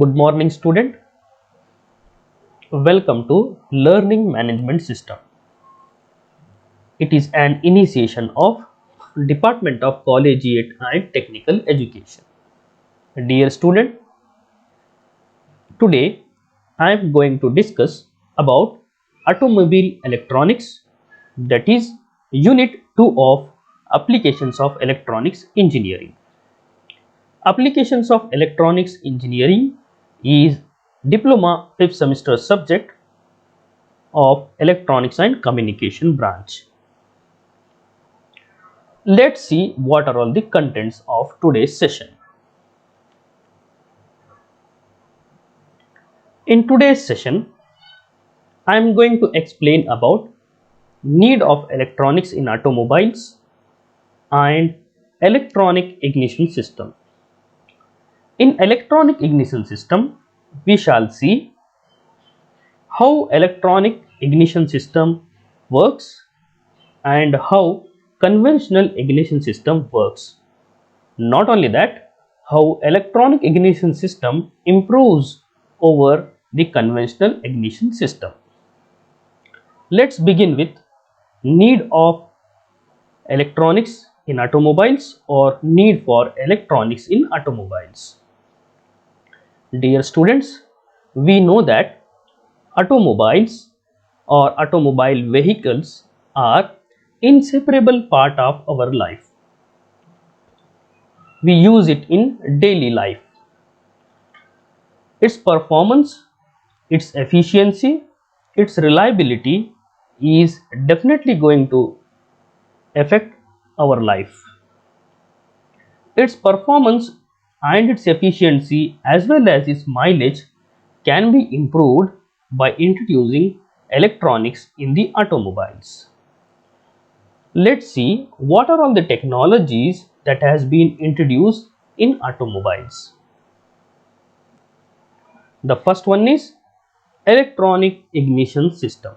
Good morning, student. Welcome to Learning Management System. It is an initiation of Department of Collegiate and Technical Education. Dear student, today I am going to discuss about automobile electronics, that is Unit 2 of Applications of Electronics Engineering. Applications of Electronics Engineering is diploma 5th semester subject of Electronics and Communication branch. Let's see what are all the contents of today's session. In today's session, I am going to explain about need of electronics in automobiles and electronic ignition system. In electronic ignition system, we shall see how electronic ignition system works and how conventional ignition system works. Not only that, how electronic ignition system improves over the conventional ignition system. Let's begin with need of electronics in automobiles or need for electronics in automobiles. Dear students, we know that automobiles or automobile vehicles are inseparable part of our life. We use it in daily life. Its performance, its efficiency, its reliability is definitely going to affect our life. Its performance and its efficiency as well as its mileage can be improved by introducing electronics in the automobiles. Let's see what are all the technologies that has been introduced in automobiles. The first one is electronic ignition system.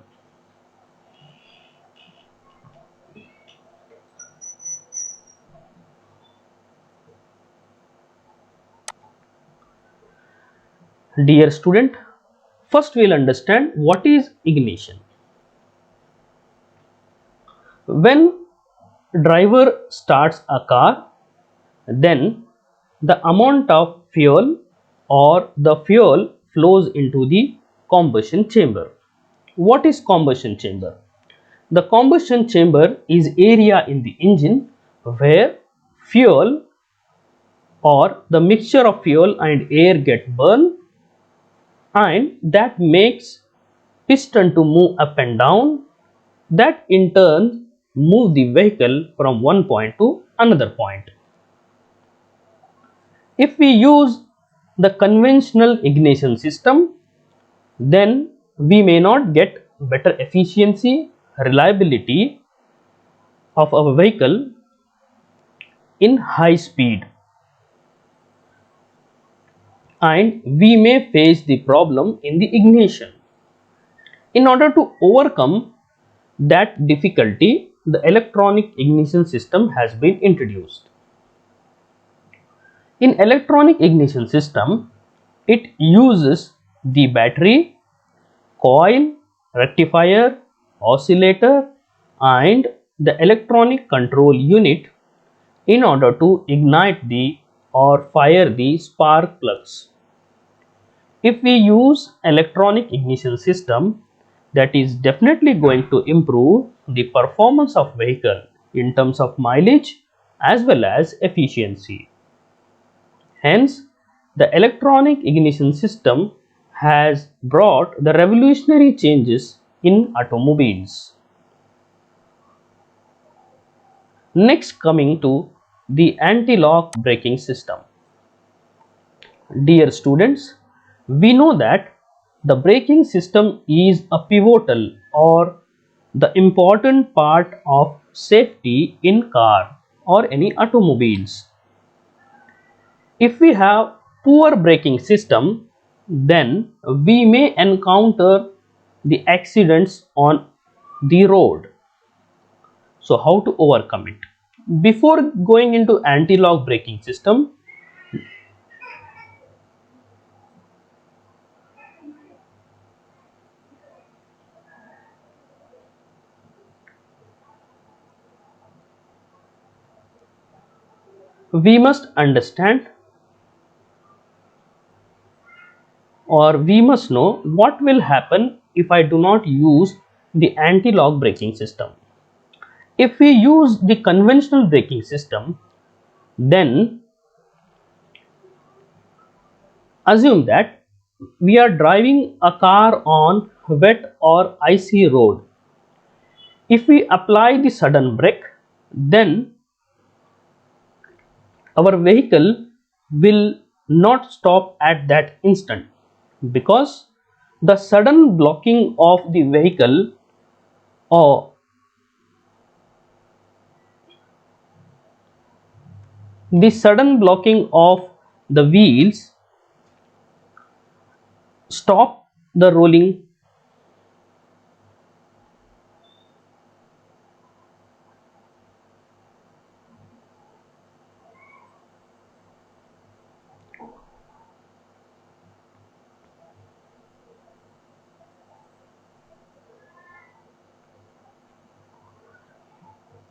Dear student, first we will understand what is ignition. When driver starts a car, then the amount of fuel or the fuel flows into the combustion chamber. What is combustion chamber? The combustion chamber is area in the engine where fuel or the mixture of fuel and air get burned, and that makes piston to move up and down, that in turn move the vehicle from one point to another point. If we use the conventional ignition system, then we may not get better efficiency, reliability of our vehicle in high speed, and we may face the problem in the ignition. In order to overcome that difficulty, the electronic ignition system has been introduced. In electronic ignition system, it uses the battery, coil, rectifier, oscillator and the electronic control unit in order to ignite the or fire the spark plugs. If we use electronic ignition system, that is definitely going to improve the performance of vehicle in terms of mileage as well as efficiency. Hence, the electronic ignition system has brought the revolutionary changes in automobiles. Next, coming to the anti-lock braking system. Dear students, we know that the braking system is a pivotal or the important part of safety in car or any automobiles. If we have poor braking system, then we may encounter the accidents on the road. So how to overcome it? Before going into anti-lock braking system, we must understand, or we must know what will happen if I do not use the anti-lock braking system. If we use the conventional braking system, then assume that we are driving a car on wet or icy road. If we apply the sudden brake, then our vehicle will not stop at that instant, because the sudden blocking of the vehicle, or the sudden blocking of the wheels stop the rolling.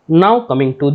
Now coming to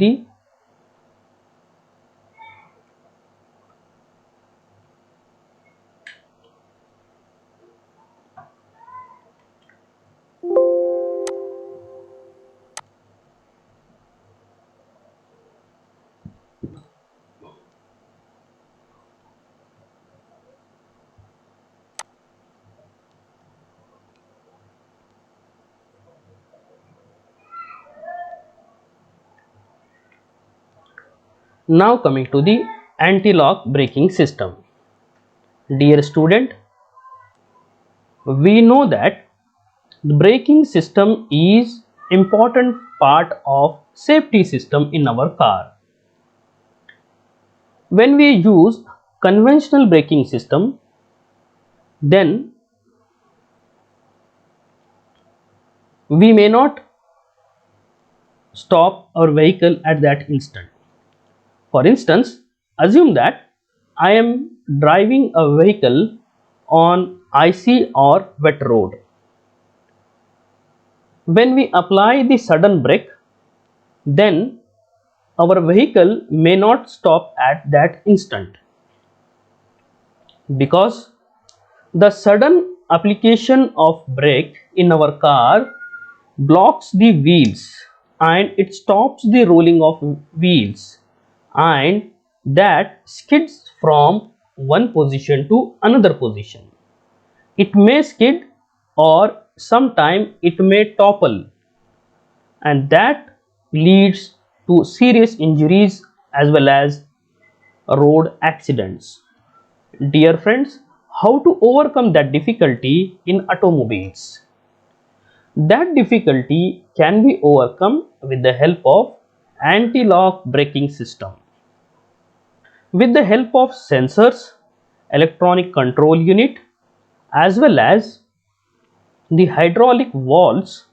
the anti-lock braking system. Dear student, we know that the braking system is important part of safety system in our car. When we use conventional braking system, then we may not stop our vehicle at that instant. For instance, assume that I am driving a vehicle on icy or wet road. When we apply the sudden brake, then our vehicle may not stop at that instant, because the sudden application of brake in our car blocks the wheels and it stops the rolling of wheels, and that skids from one position to another position. It may skid, or sometime it may topple, and that leads to serious injuries as well as road accidents. Dear friends, how to overcome that difficulty in automobiles? That difficulty can be overcome with the help of anti-lock braking system. With the help of sensors, electronic control unit, as well as the hydraulic valves,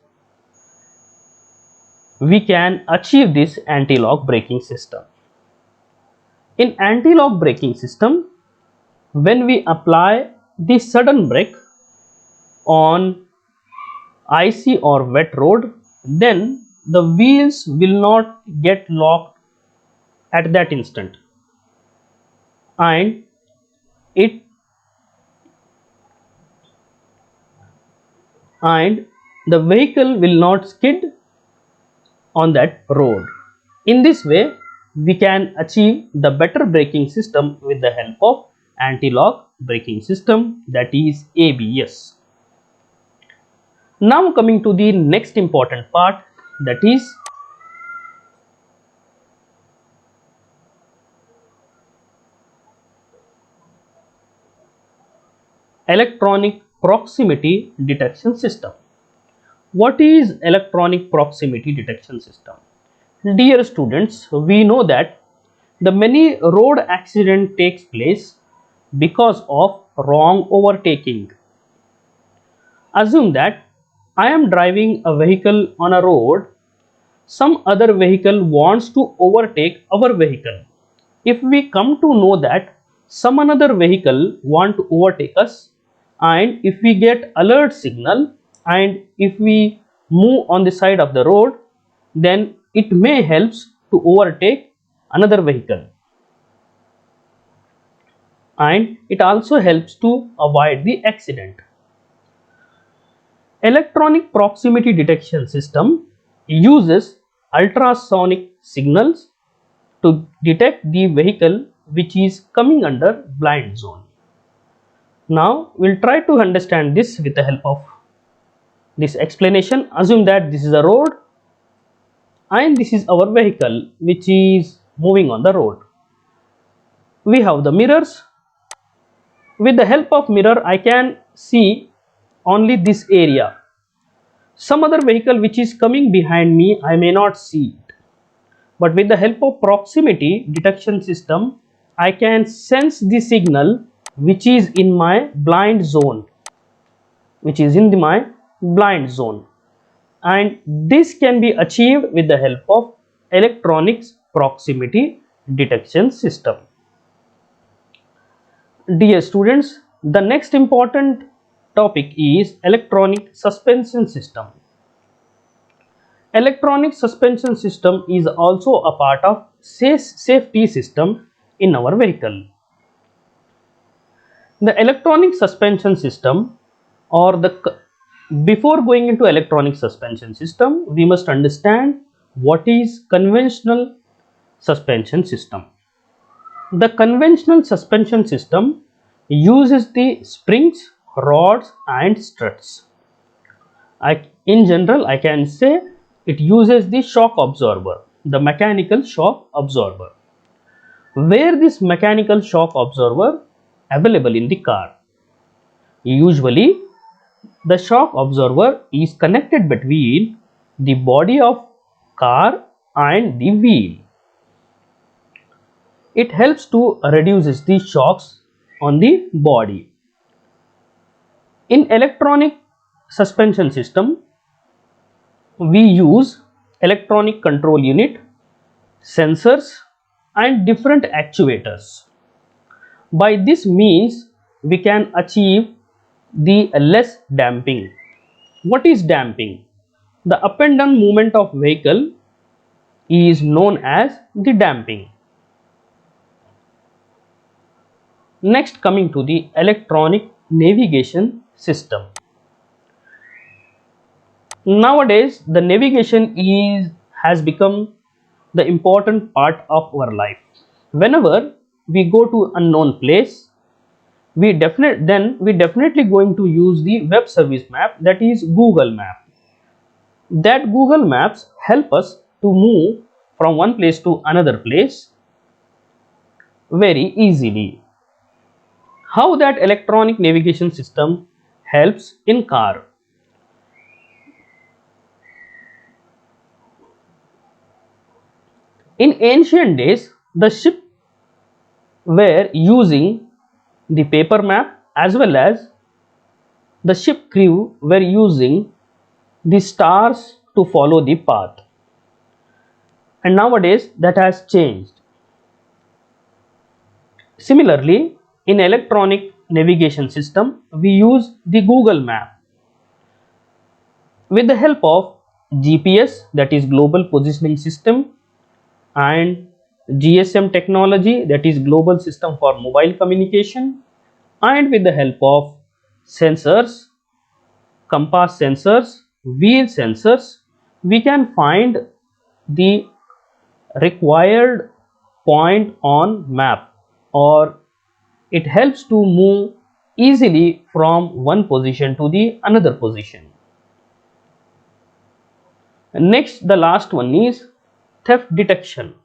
we can achieve this anti-lock braking system. In anti-lock braking system, when we apply the sudden brake on icy or wet road, then the wheels will not get locked at that instant, and it and the vehicle will not skid on that road. In this way, we can achieve the better braking system with the help of anti-lock braking system, that is ABS. Now coming to the next important part, that is electronic proximity detection system. What is electronic proximity detection system? Dear students, we know that the many road accident takes place because of wrong overtaking. Assume that I am driving a vehicle on a road, some other vehicle wants to overtake our vehicle. If we come to know that some another vehicle want to overtake us, and if we get alert signal, and if we move on the side of the road, then it may helps to overtake another vehicle. and it also helps to avoid the accident. Electronic proximity detection system uses ultrasonic signals to detect the vehicle which is coming under blind zone. Now we'll try to understand this with the help of this explanation. Assume that this is a road and this is our vehicle which is moving on the road. We have the mirrors. With the help of mirror I can see only this area. Some other vehicle which is coming behind me I may not see it. But with the help of proximity detection system I can sense the signal which is in my blind zone, and this can be achieved with the help of electronics proximity detection system. Dear students, the next important topic is electronic suspension system. Electronic suspension system is also a part of safety system in our vehicle. The electronic suspension system, before going into electronic suspension system, we must understand what is conventional suspension system. The conventional suspension system uses the springs, rods and struts. In general, I can say it uses the shock absorber, the mechanical shock absorber. Where this mechanical shock absorber available in the car? Usually, the shock absorber is connected between the body of car and the wheel. It helps to reduce the shocks on the body. In electronic suspension system, we use electronic control unit, sensors and different actuators. By this means, we can achieve the less damping. What is damping? The up and down movement of vehicle is known as the damping. Next, coming to the electronic navigation system. Nowadays, the navigation has become the important part of our life. Whenever we go to unknown place, we definitely going to use the web service map, that is Google Map. That Google Maps help us to move from one place to another place very easily. How that electronic navigation system helps in car? In ancient days, the ship were using the paper map, as well as the ship crew were using the stars to follow the path. And nowadays that has changed. Similarly, in electronic navigation system, we use the Google Map. With the help of GPS, that is Global Positioning System, and GSM technology, that is Global System for Mobile Communication, and with the help of sensors, compass sensors, wheel sensors, we can find the required point on map, or it helps to move easily from one position to the another position. Next, the last one is theft detection.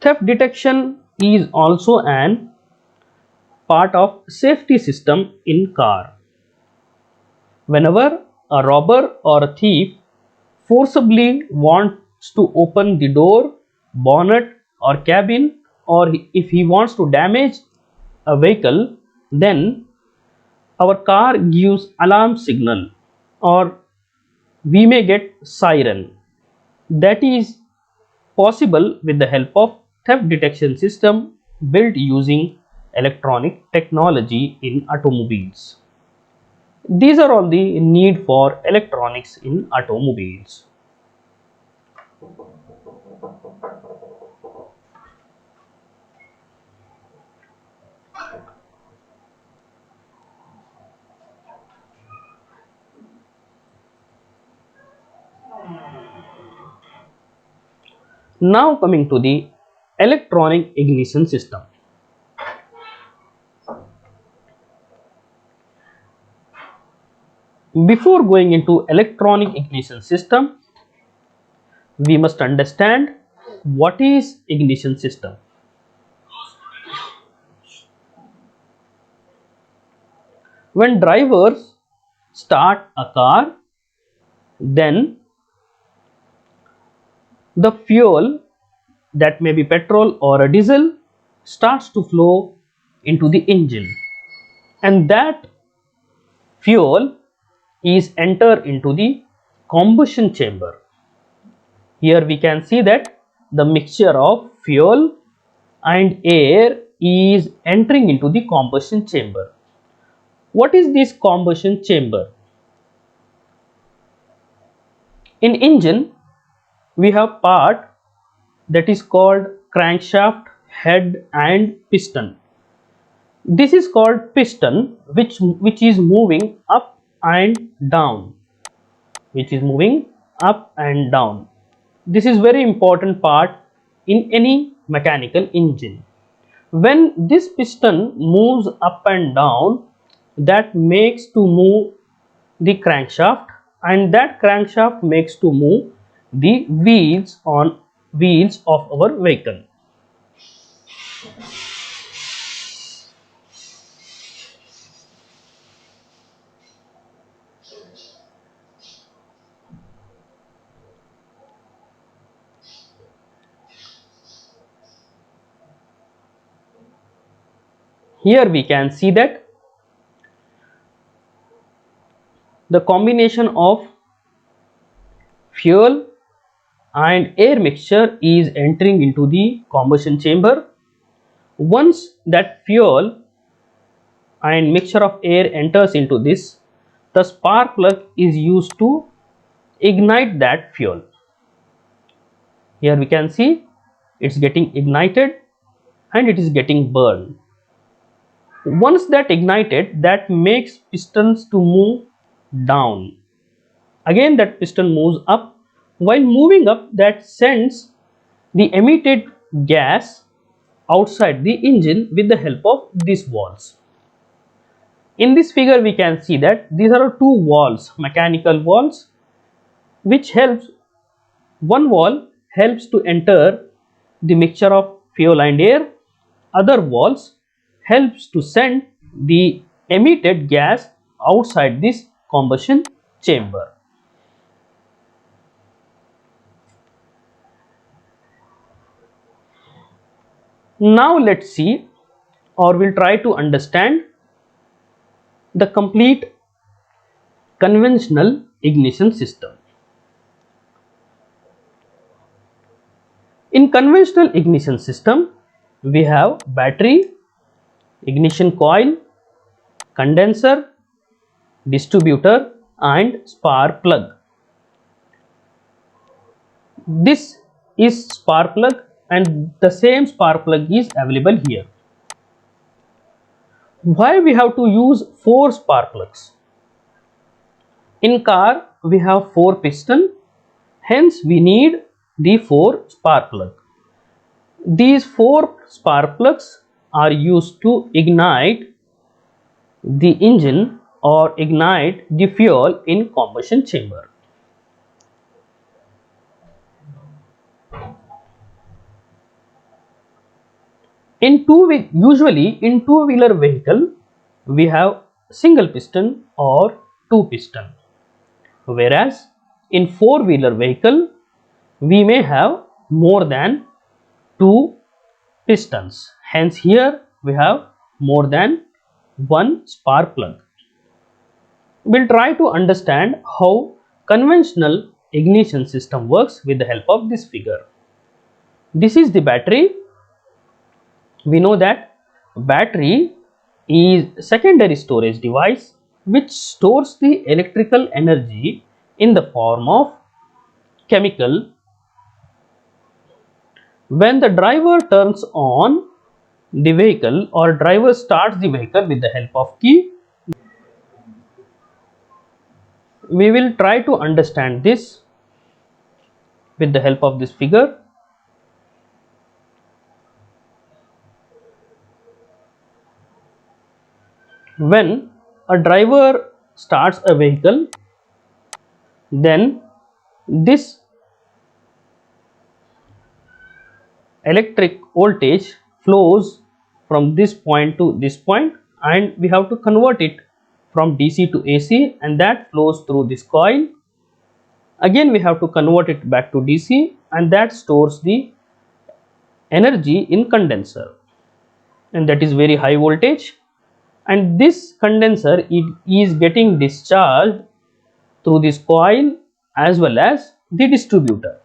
Theft detection is also an part of safety system in car. Whenever a robber or a thief forcibly wants to open the door, bonnet or cabin, or if he wants to damage a vehicle, then our car gives alarm signal, or we may get siren. That is possible with the help of theft detection system built using electronic technology in automobiles. These are all the need for electronics in automobiles. Now coming to the electronic ignition system. Before going into electronic ignition system, we must understand what is ignition system. When drivers start a car, then the fuel, that may be petrol or a diesel, starts to flow into the engine, and that fuel is enter into the combustion chamber. Here we can see that the mixture of fuel and air is entering into the combustion chamber. What is this combustion chamber? In engine, we have part that is called crankshaft, head and piston. This is called piston, which is moving up and down, which is moving up and down. This is very important part in any mechanical engine. When this piston moves up and down, that makes to move the crankshaft, and that crankshaft makes to move the wheels of our vehicle. Here we can see that the combination of fuel and air mixture is entering into the combustion chamber. Once that fuel and mixture of air enters into this, the spark plug is used to ignite that fuel. Here we can see it's getting ignited and it is getting burned. Once that ignited, that makes pistons to move down. Again that piston moves up. While moving up, that sends the emitted gas outside the engine with the help of these valves. In this figure we can see that these are two valves, mechanical valves, which helps, one valve helps to enter the mixture of fuel and air, other valves helps to send the emitted gas outside this combustion chamber. Now let's see, or we'll try to understand the complete conventional ignition system. In conventional ignition system, we have battery, ignition coil, condenser, distributor and spark plug. This is spark plug and the same spark plug is available here. Why we have to use 4 spark plugs? In car we have 4 piston, hence we need the 4 spark plug. These 4 spark plugs are used to ignite the engine or ignite the fuel in combustion chamber. Usually in two-wheeler vehicle we have single piston or 2 piston, whereas in four-wheeler vehicle we may have more than 2 pistons. Hence here we have more than 1 spark plug. We'll try to understand how conventional ignition system works with the help of this figure. This is the battery. We know that battery is secondary storage device which stores the electrical energy in the form of chemical. When the driver turns on the vehicle or driver starts the vehicle with the help of key, we will try to understand this with the help of this figure. When a driver starts a vehicle, then this electric voltage flows from this point to this point, and we have to convert it from DC to AC, and that flows through this coil. Again we have to convert it back to DC, and that stores the energy in condenser, and that is very high voltage, and this condenser is getting discharged through this coil as well as the distributor.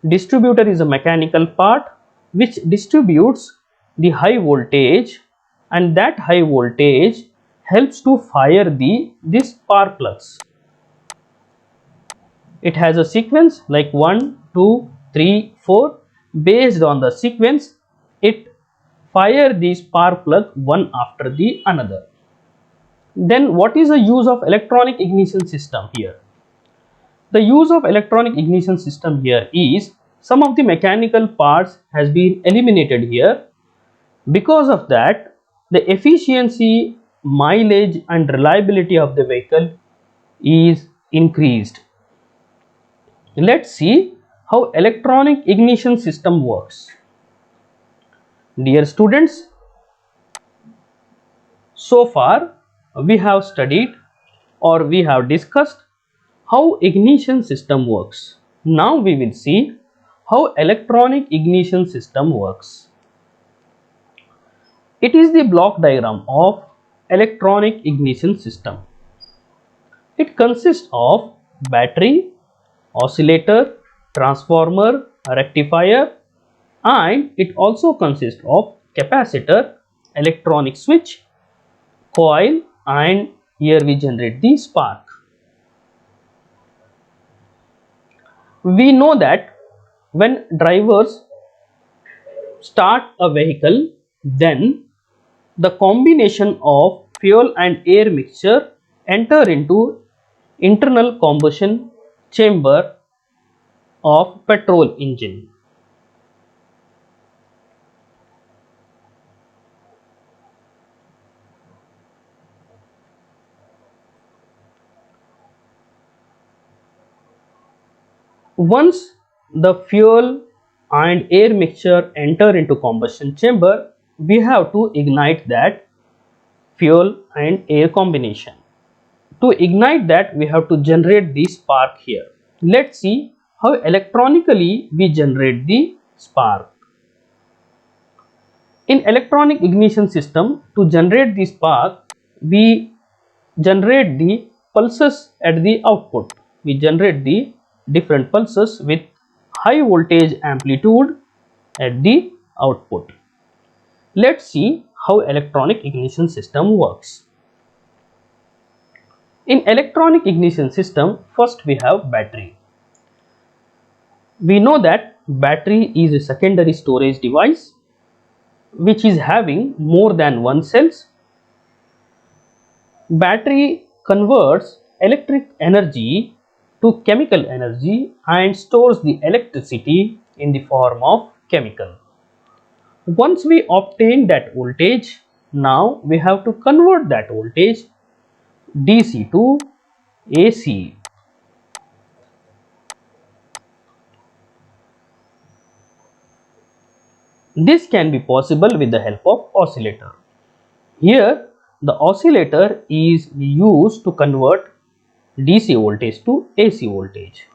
Distributor is a mechanical part which distributes the high voltage, and that high voltage helps to fire this spark plugs. It has a sequence like 1, 2, 3, 4. Based on the sequence, it fire the spark plug one after the another. Then what is the use of electronic ignition system here? The use of electronic ignition system here is some of the mechanical parts has been eliminated here. Because of that, the efficiency, mileage and reliability of the vehicle is increased. Let's see how electronic ignition system works. Dear students, so far we have studied or we have discussed how ignition system works. Now we will see how electronic ignition system works. It is the block diagram of electronic ignition system. It consists of battery, oscillator, transformer, rectifier, and it also consists of capacitor, electronic switch, coil, and here we generate the spark. We know that when drivers start a vehicle, then the combination of fuel and air mixture enter into internal combustion chamber of petrol engine. Once the fuel and air mixture enter into combustion chamber, we have to ignite that fuel and air combination. To ignite that, we have to generate the spark here. Let's see how electronically we generate the spark. In electronic ignition system, to generate the spark, we generate the pulses at the output. We generate the different pulses with high voltage amplitude at the output. Let's see how electronic ignition system works. In electronic ignition system, first we have battery. We know that battery is a secondary storage device which is having more than one cells. Battery converts electric energy to chemical energy and stores the electricity in the form of chemical. Once we obtain that voltage, now we have to convert that voltage DC to AC. This can be possible with the help of oscillator. Here the oscillator is used to convert DC voltage to AC voltage.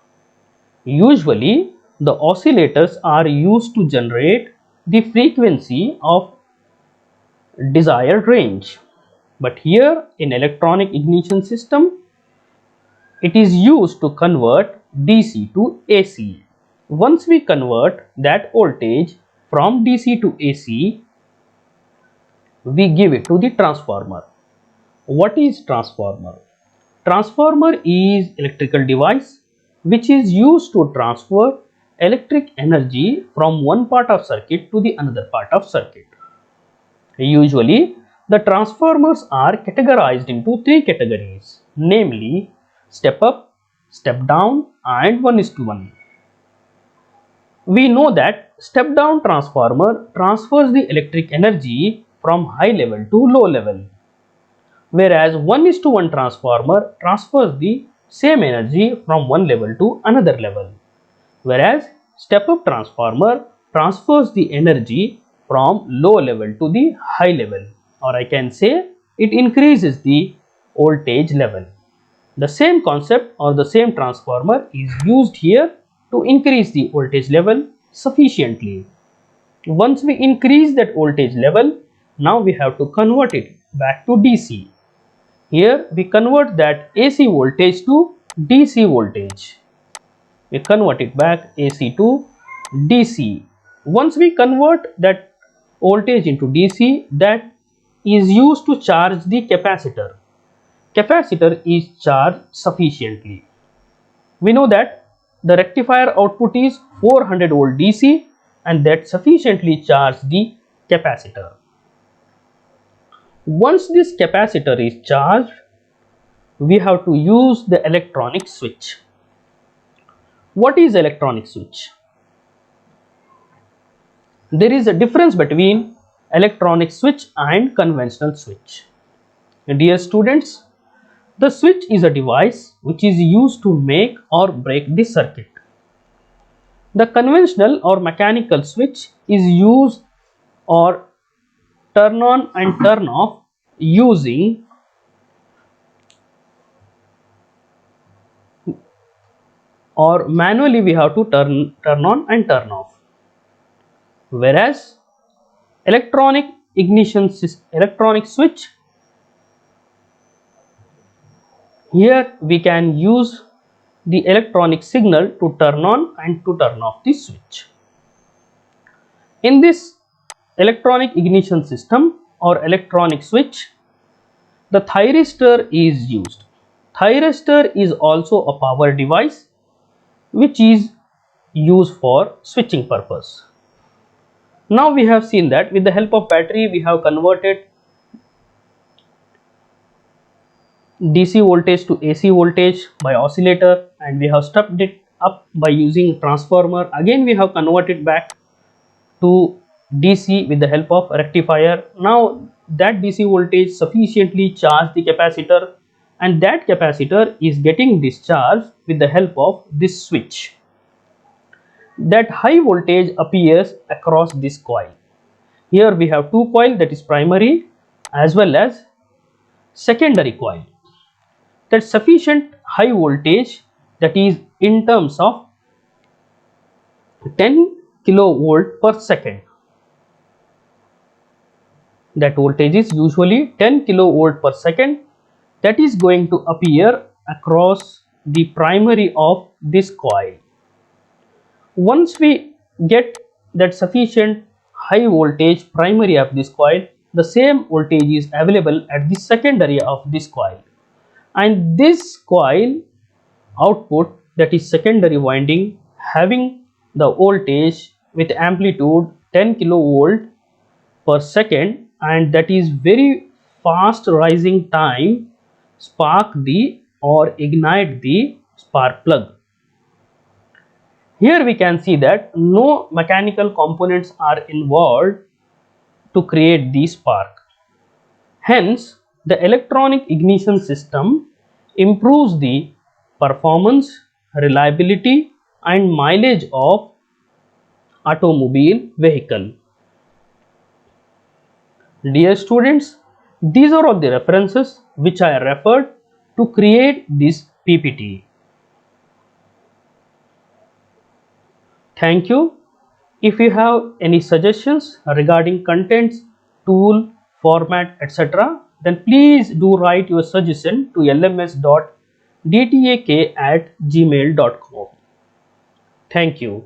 Usually the oscillators are used to generate the frequency of desired range. But here in electronic ignition system, it is used to convert DC to AC. Once we convert that voltage from DC to AC, we give it to the transformer. What is transformer? Transformer is electrical device which is used to transfer electric energy from one part of circuit to the another part of circuit. Usually the transformers are categorized into three categories, namely step up, step down and 1:1. We know that step down transformer transfers the electric energy from high level to low level. whereas 1:1 transformer transfers the same energy from one level to another level, whereas step-up transformer transfers the energy from low level to the high level, or I can say it increases the voltage level. The same concept or the same transformer is used here to increase the voltage level sufficiently. Once we increase that voltage level, now we have to convert it back to DC. Here we convert that AC voltage to DC voltage. We convert it back AC to DC. Once we convert that voltage into DC, that is used to charge the capacitor. Capacitor is charged sufficiently. We know that the rectifier output is 400 volt DC and that sufficiently charged the capacitor. Once this capacitor is charged, we have to use the electronic switch. What is electronic switch? There is a difference between electronic switch and conventional switch. Dear students, the switch is a device which is used to make or break the circuit. The conventional or mechanical switch is used or turn on and turn off using or manually we have to turn on and turn off, whereas electronic switch, here we can use the electronic signal to turn on and to turn off the switch. In this electronic ignition system or electronic switch, the thyristor is used. Thyristor is also a power device which is used for switching purpose. Now we have seen that with the help of battery we have converted DC voltage to AC voltage by oscillator, and we have stepped it up by using transformer. Again we have converted back to DC with the help of rectifier. Now that DC voltage sufficiently charged the capacitor, and that capacitor is getting discharged with the help of this switch. That high voltage appears across this coil. Here we have two coils, that is primary as well as secondary coil. That sufficient high voltage, that is in terms of 10 kilovolt per second. That voltage is usually 10 kilovolt per second, that is going to appear across the primary of this coil. Once we get that sufficient high voltage primary of this coil, the same voltage is available at the secondary of this coil, and this coil output, that is secondary winding, having the voltage with amplitude 10 kilovolt per second, and that is very fast rising time, spark the or ignite the spark plug. Here we can see that no mechanical components are involved to create the spark. Hence, the electronic ignition system improves the performance, reliability and mileage of automobile vehicle. Dear students, these are all the references which I referred to create this PPT. Thank you. If you have any suggestions regarding contents, tool, format, etc., then please do write your suggestion to lms.dtak@gmail.com. Thank you.